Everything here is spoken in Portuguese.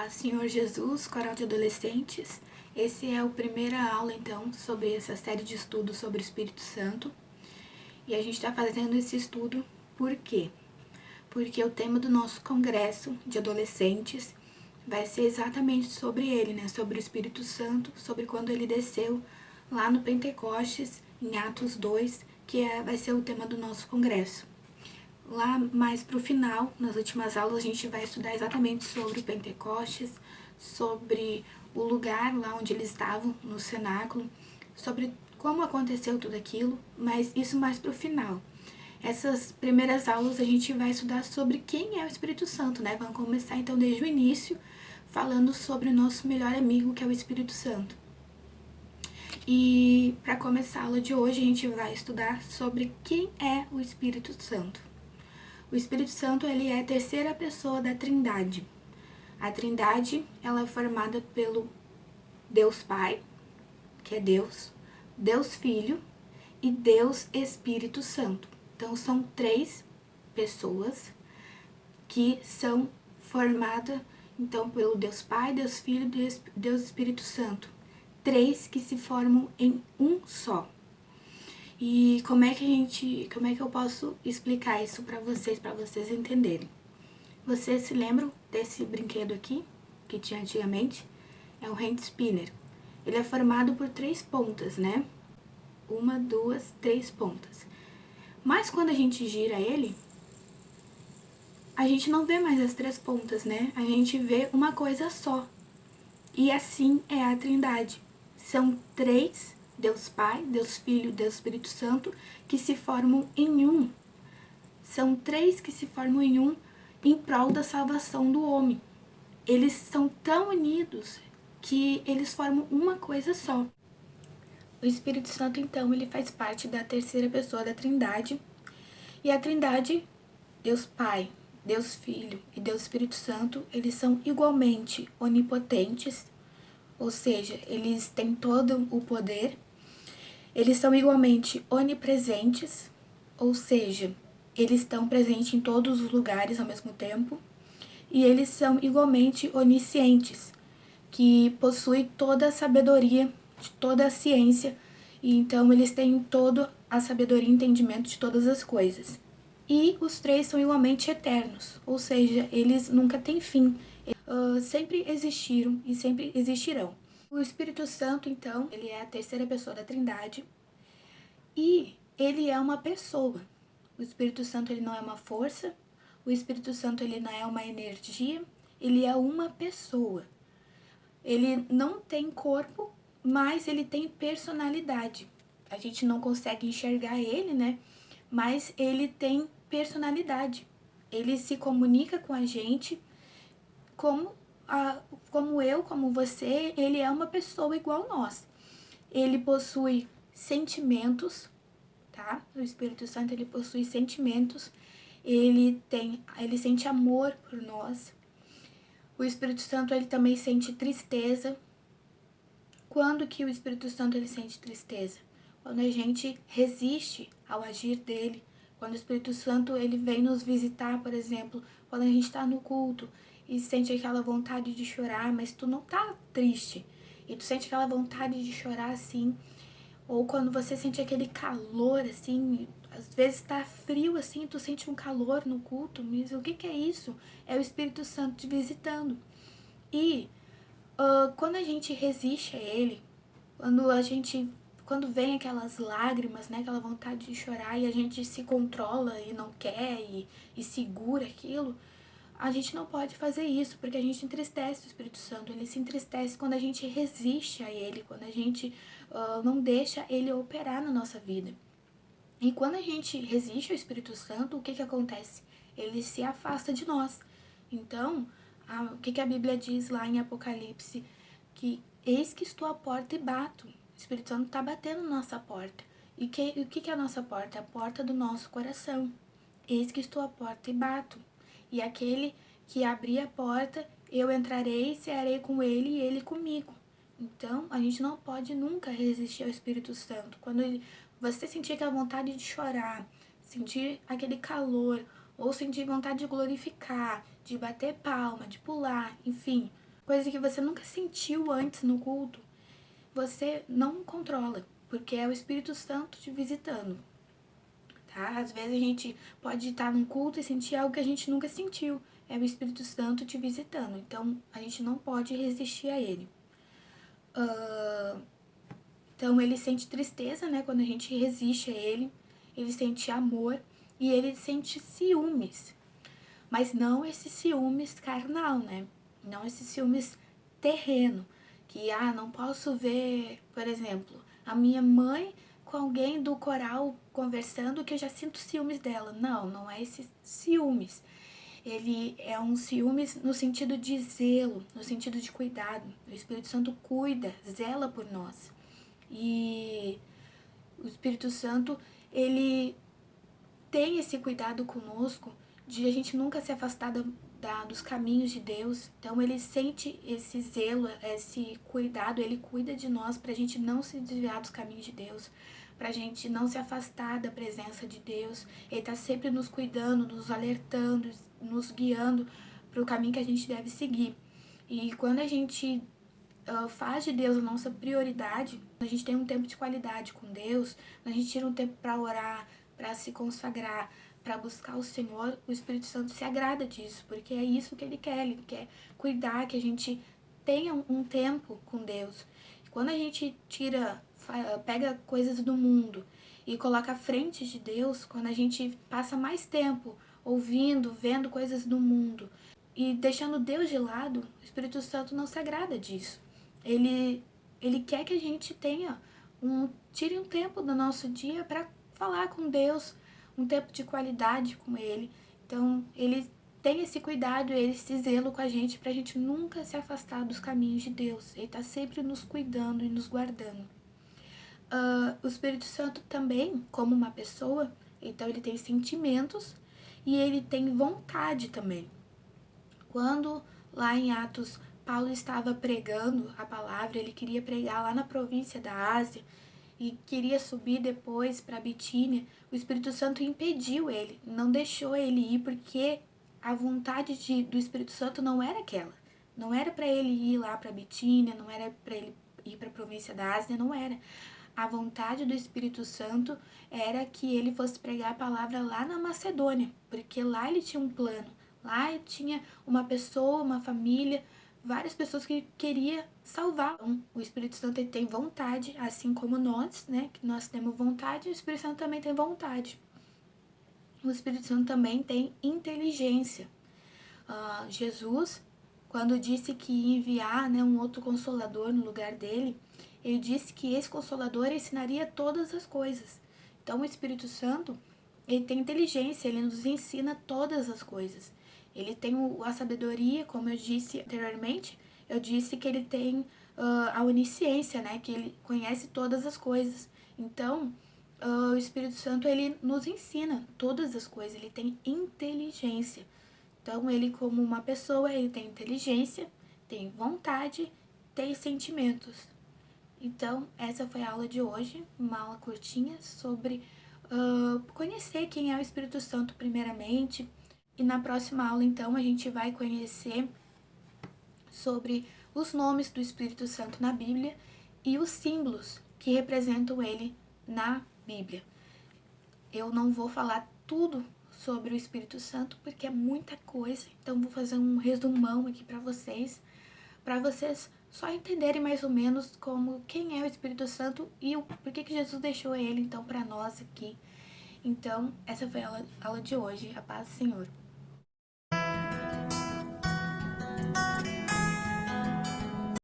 Paz, Senhor Jesus, Coral de Adolescentes. Esse é a primeira aula, então, sobre essa série de estudos sobre o Espírito Santo. E a gente está fazendo esse estudo por quê? Porque o tema do nosso congresso de adolescentes vai ser exatamente sobre ele, né? Sobre o Espírito Santo, sobre quando ele desceu lá no Pentecostes, em Atos 2, vai ser o tema do nosso congresso. Lá mais para o final, nas últimas aulas, a gente vai estudar exatamente sobre o Pentecostes, sobre o lugar lá onde eles estavam, no cenáculo, sobre como aconteceu tudo aquilo, mas isso mais para o final. Essas primeiras aulas a gente vai estudar sobre quem é o Espírito Santo, né? Vamos começar então desde o início, falando sobre o nosso melhor amigo, que é o Espírito Santo. E para começar a aula de hoje, a gente vai estudar sobre quem é o Espírito Santo. O Espírito Santo, ele é a terceira pessoa da Trindade. A Trindade, ela é formada pelo Deus Pai, que é Deus, Deus Filho e Deus Espírito Santo. Então, são três pessoas que são formadas, então, pelo Deus Pai, Deus Filho e Deus Espírito Santo. Três que se formam em um só. E como é que eu posso explicar isso para vocês entenderem? Vocês se lembram desse brinquedo aqui, que tinha antigamente? É um hand spinner. Ele é formado por 3 pontas, né? 1, 2, 3 pontas. Mas quando a gente gira ele, a gente não vê mais as 3 pontas, né? A gente vê uma coisa só. E assim é a Trindade. São 3, Deus Pai, Deus Filho, Deus Espírito Santo, que se formam em um. São 3 que se formam em um em prol da salvação do homem. Eles são tão unidos que eles formam uma coisa só. O Espírito Santo, então, ele faz parte da terceira pessoa da Trindade. E a Trindade, Deus Pai, Deus Filho e Deus Espírito Santo, eles são igualmente onipotentes, ou seja, eles têm todo o poder. Eles são igualmente onipresentes, ou seja, eles estão presentes em todos os lugares ao mesmo tempo. E eles são igualmente oniscientes, que possuem toda a sabedoria, de toda a ciência, e então eles têm toda a sabedoria e entendimento de todas as coisas. E os 3 são igualmente eternos, ou seja, eles nunca têm fim, sempre existiram e sempre existirão. O Espírito Santo, então, ele é a terceira pessoa da Trindade e ele é uma pessoa. O Espírito Santo, ele não é uma força, o Espírito Santo, ele não é uma energia, ele é uma pessoa. Ele não tem corpo, mas ele tem personalidade. A gente não consegue enxergar ele, né? Mas ele tem personalidade. Ele se comunica com a gente como eu, como você, ele é uma pessoa igual a nós. Ele possui sentimentos, tá? O Espírito Santo, ele possui sentimentos, ele sente amor por nós. O Espírito Santo, ele também sente tristeza. Quando que o Espírito Santo, ele sente tristeza? Quando a gente resiste ao agir dele. Quando o Espírito Santo, ele vem nos visitar, por exemplo, quando a gente está no culto e sente aquela vontade de chorar, mas tu não tá triste, e tu sente aquela vontade de chorar assim, ou quando você sente aquele calor assim, às vezes tá frio assim, tu sente um calor no culto, mas o que é isso? É o Espírito Santo te visitando. E quando a gente resiste a ele, quando vem aquelas lágrimas, né, aquela vontade de chorar, e a gente se controla e não quer e segura aquilo, a gente não pode fazer isso, porque a gente entristece o Espírito Santo. Ele se entristece quando a gente resiste a ele, quando a gente não deixa ele operar na nossa vida. E quando a gente resiste ao Espírito Santo, o que acontece? Ele se afasta de nós. Então, o que a Bíblia diz lá em Apocalipse? Que eis que estou à porta e bato. O Espírito Santo está batendo na nossa porta. E o que é a nossa porta? É a porta do nosso coração. Eis que estou à porta e bato. E aquele que abrir a porta, eu entrarei e cearei com ele e ele comigo. Então, a gente não pode nunca resistir ao Espírito Santo. Quando você sentir aquela vontade de chorar, sentir aquele calor, ou sentir vontade de glorificar, de bater palma, de pular, enfim, coisa que você nunca sentiu antes no culto, você não controla, porque é o Espírito Santo te visitando, tá? Às vezes a gente pode estar num culto e sentir algo que a gente nunca sentiu, é o Espírito Santo te visitando, então a gente não pode resistir a ele. Então ele sente tristeza, né, quando a gente resiste a ele sente amor e ele sente ciúmes, mas não esse ciúmes carnal, né? Não esse ciúmes terreno, que não posso ver, por exemplo, a minha mãe com alguém do coral conversando que eu já sinto ciúmes dela. Não, não é esse ciúmes. Ele é um ciúmes no sentido de zelo, no sentido de cuidado. O Espírito Santo cuida, zela por nós. E o Espírito Santo, ele tem esse cuidado conosco de a gente nunca se afastar dos caminhos de Deus. Então ele sente esse zelo, esse cuidado, ele cuida de nós pra gente não se desviar dos caminhos de Deus, pra gente não se afastar da presença de Deus. Ele tá sempre nos cuidando, nos alertando, nos guiando pro caminho que a gente deve seguir. E quando a gente faz de Deus a nossa prioridade, a gente tem um tempo de qualidade com Deus, a gente tira um tempo para orar, para se consagrar, para buscar o Senhor, o Espírito Santo se agrada disso, porque é isso que ele quer cuidar, que a gente tenha um tempo com Deus. Quando a gente pega coisas do mundo e coloca à frente de Deus, quando a gente passa mais tempo ouvindo, vendo coisas do mundo e deixando Deus de lado, o Espírito Santo não se agrada disso. Ele quer que a gente tire um tempo do nosso dia para falar com Deus, um tempo de qualidade com Ele. Então, ele tem esse cuidado, esse zelo com a gente pra gente nunca se afastar dos caminhos de Deus. Ele tá sempre nos cuidando e nos guardando. O Espírito Santo também, como uma pessoa, então ele tem sentimentos e ele tem vontade também. Quando lá em Atos Paulo estava pregando a palavra, ele queria pregar lá na província da Ásia e queria subir depois para Bitínia, o Espírito Santo impediu ele, não deixou ele ir, porque a vontade do Espírito Santo não era aquela. Não era para ele ir lá para Bitínia, não era para ele ir para a província da Ásia, não era. A vontade do Espírito Santo era que ele fosse pregar a palavra lá na Macedônia, porque lá ele tinha um plano, lá tinha uma pessoa, uma família, várias pessoas que queria salvar. Então, o Espírito Santo tem vontade, assim como nós, né? Que nós temos vontade, o Espírito Santo também tem vontade. O Espírito Santo também tem inteligência. Jesus, quando disse que ia enviar, né, um outro consolador no lugar dele, ele disse que esse consolador ensinaria todas as coisas. Então, o Espírito Santo, ele tem inteligência, ele nos ensina todas as coisas. Ele tem a sabedoria, como eu disse anteriormente, eu disse que ele tem a onisciência, né? Que ele conhece todas as coisas. Então, o Espírito Santo, ele nos ensina todas as coisas, ele tem inteligência. Então, ele como uma pessoa, ele tem inteligência, tem vontade, tem sentimentos. Então, essa foi a aula de hoje, uma aula curtinha sobre conhecer quem é o Espírito Santo primeiramente. E na próxima aula, então, a gente vai conhecer sobre os nomes do Espírito Santo na Bíblia e os símbolos que representam ele na Bíblia. Eu não vou falar tudo sobre o Espírito Santo porque é muita coisa, então vou fazer um resumão aqui para vocês só entenderem mais ou menos como quem é o Espírito Santo e por que Jesus deixou ele então para nós aqui. Então, essa foi a aula de hoje. A paz do Senhor.